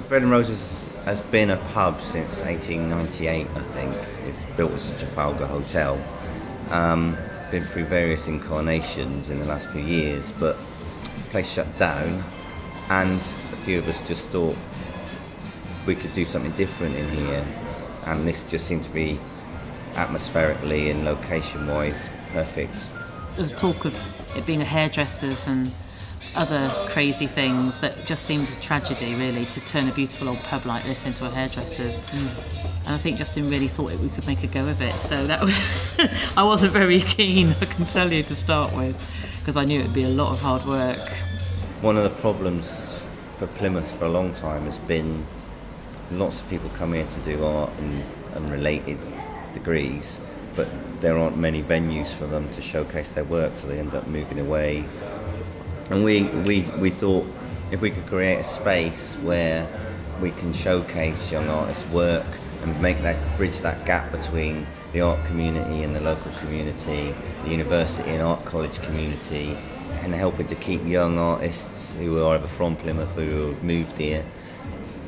Bread and Roses has been a pub since 1898, I think. It's built as a Trafalgar hotel. Been through various incarnations in the last few years, but the place shut down, and a few of us just thought we could do something different in here, and this just seemed to be atmospherically and location-wise perfect. There's talk of it being a hairdresser's and other crazy things that just seems a tragedy, really, to turn a beautiful old pub like this into a hairdresser's. And I think Justin really thought we could make a go of it, so that was I wasn't very keen, I can tell you, to start with, because I knew it would be a lot of hard work. One of the problems for Plymouth for a long time has been lots of people come here to do art and related degrees, but there aren't many venues for them to showcase their work, so they end up moving away. And we thought if we could create a space where we can showcase young artists' work and bridge that gap between the art community and the local community, the university and art college community, and helping to keep young artists who are either from Plymouth or who have moved here,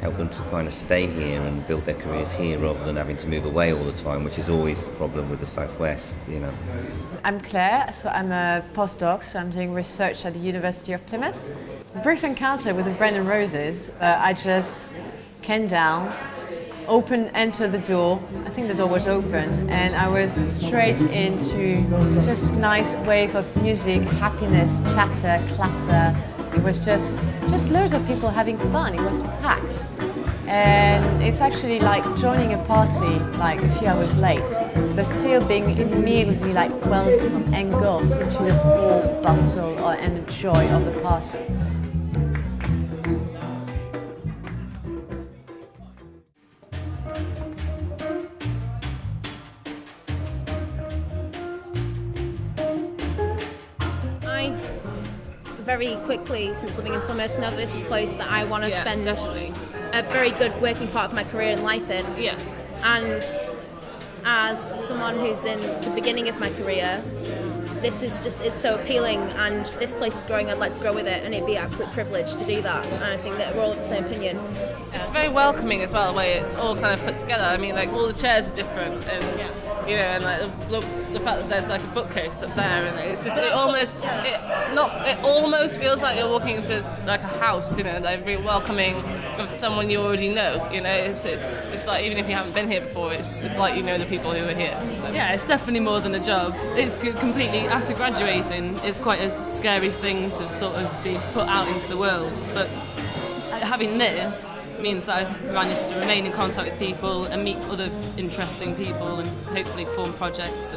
help them to kind of stay here and build their careers here rather than having to move away all the time, which is always a problem with the Southwest, you know. I'm Claire, so I'm a postdoc, so I'm doing research at the University of Plymouth. Brief encounter with the Bread and Roses. I just came down, entered the door. I think the door was open, and I was straight into just nice wave of music, happiness, chatter, clatter. It was just loads of people having fun. It was packed. And it's actually like joining a party like a few hours late, but still being immediately like welcomed, engulfed into the whole bustle and the joy of the party. I very quickly, since living in Plymouth, know this is a place that I want to spend a very good working part of my career and life in. Yeah. And as someone who's in the beginning of my career, this is just, it's so appealing, and this place is growing, I'd like to grow with it, and it'd be an absolute privilege to do that, and I think that we're all of the same opinion. It's very welcoming as well, the way it's all kind of put together. I mean, like, all the chairs are different, and you know, and like the fact that there's like a bookcase up there, and it's just, it almost feels like you're walking into like a house, you know, like really welcoming of someone you already know. You know, it's like, even if you haven't been here before, it's like you know the people who are here. So. Yeah, it's definitely more than a job. It's completely, after graduating, it's quite a scary thing to sort of be put out into the world, but having this means that I've managed to remain in contact with people and meet other interesting people and hopefully form projects.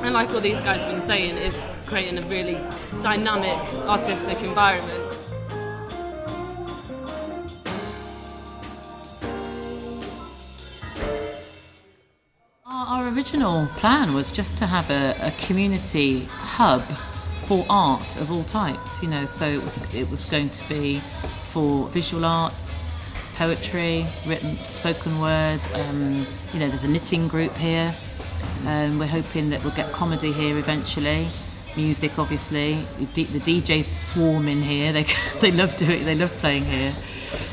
And like all these guys have been saying, is creating a really dynamic artistic environment. Our original plan was just to have a community hub for art of all types, you know, so it was going to be for visual arts, poetry, written, spoken word, you know, there's a knitting group here, we're hoping that we'll get comedy here eventually, music obviously, the DJs swarm in here, they love doing it, they love playing here.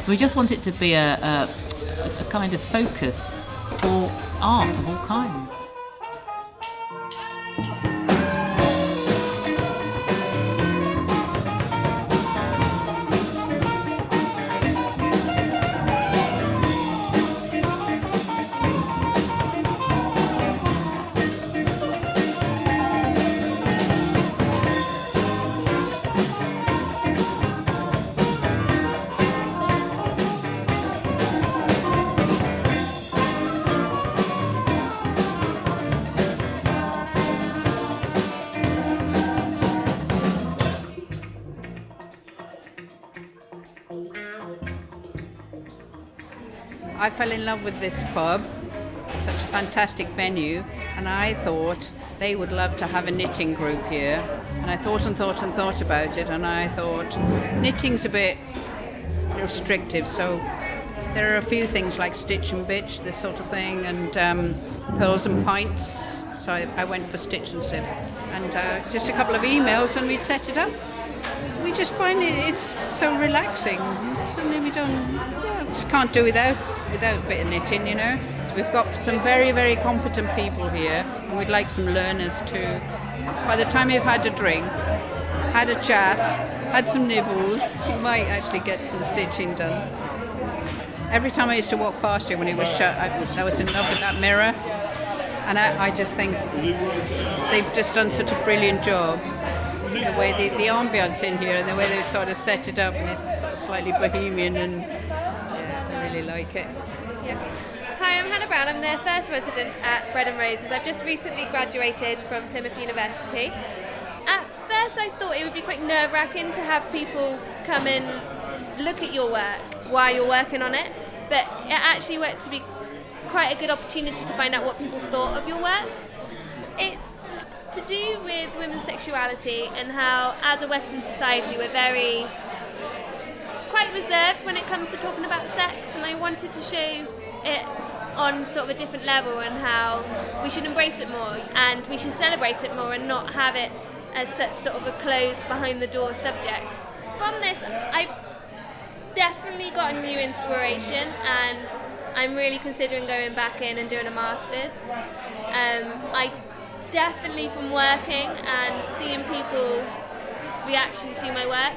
We just want it to be a kind of focus for art of all kinds. I fell in love with this pub, such a fantastic venue, and I thought they would love to have a knitting group here. And I thought about it, and I thought knitting's a bit restrictive, so there are a few things like Stitch and Bitch, this sort of thing, and Pearls and Pints, so I went for Stitch and Sip. And just a couple of emails and we'd set it up. we just find it's so relaxing. Something we just can't do without a bit of knitting, you know. So we've got some very, very competent people here, and we'd like some learners too. By the time you've had a drink, had a chat, had some nibbles, you might actually get some stitching done. Every time I used to walk past you when it was shut, I was in love with that mirror, and I just think they've just done such a brilliant job. The way the ambience in here and the way they sort of set it up, and it's sort of slightly bohemian, and yeah, I really like it. Yeah. Hi, I'm Hannah Brown. I'm the first resident at Bread and Roses. I've just recently graduated from Plymouth University. At first I thought it would be quite nerve-wracking to have people come and look at your work while you're working on it, but it actually worked to be quite a good opportunity to find out what people thought of your work. It's to do with women's sexuality and how, as a Western society, we're very quite reserved when it comes to talking about sex, and I wanted to show it on sort of a different level, and how we should embrace it more and we should celebrate it more and not have it as such sort of a closed, behind the door subject. From this, I've definitely got a new inspiration, and I'm really considering going back in and doing a master's. I definitely, from working and seeing people's reaction to my work,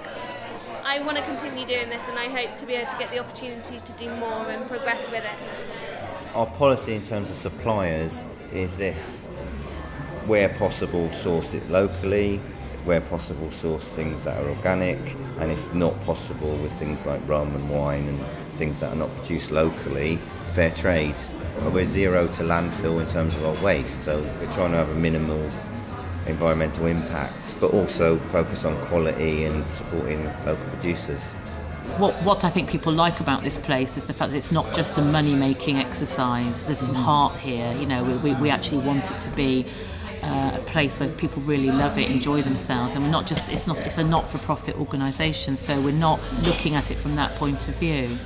I want to continue doing this, and I hope to be able to get the opportunity to do more and progress with it. Our policy in terms of suppliers is this: where possible, source it locally; where possible, source things that are organic, and if not possible, with things like rum and wine and things that are not produced locally, fair trade. We're zero to landfill in terms of our waste, so we're trying to have a minimal environmental impact, but also focus on quality and supporting local producers. What I think people like about this place is the fact that it's not just a money-making exercise. There's some heart here. You know, we actually want it to be a place where people really love it, enjoy themselves, and we're not just. It's a not-for-profit organisation, so we're not looking at it from that point of view.